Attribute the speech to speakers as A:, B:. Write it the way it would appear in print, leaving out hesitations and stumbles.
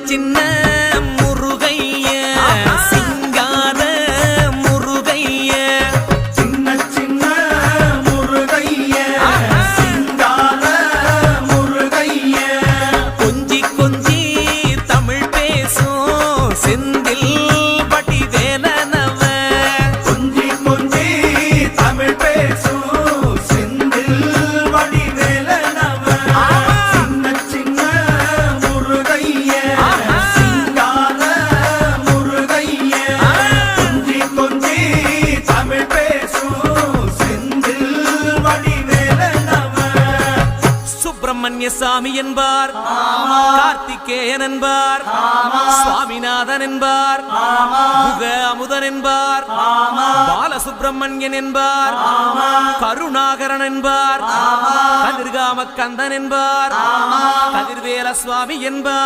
A: சின்ன முருகைய சிங்கார முருகைய
B: சின்ன சின்ன முருகைய சிங்கார முருகைய
A: கொஞ்சி கொஞ்சி தமிழ் பேசும் செந்தில் வடிவேலனவ
B: கொஞ்சி கொஞ்சி தமிழ் பேசும் செந்தில் வடிவேலனவ சின்ன சின்ன முருகைய சிங்கார முருகைய கொஞ்சி கொஞ்சி தமிழ் பேசும் செந்தில் வடிவேலனவ
A: சுப்பிரமணிய சாமி என்பார், கார்த்திகேயன் என்பார், சுவாமிநாதன் என்பார், முக அமுதன் என்பார், பாலசுப்பிரமணியன் என்பார், கருணாகரன் என்பார், கதிர்காம கந்தன் என்பார், கதிர்வேல சுவாமி என்பார்.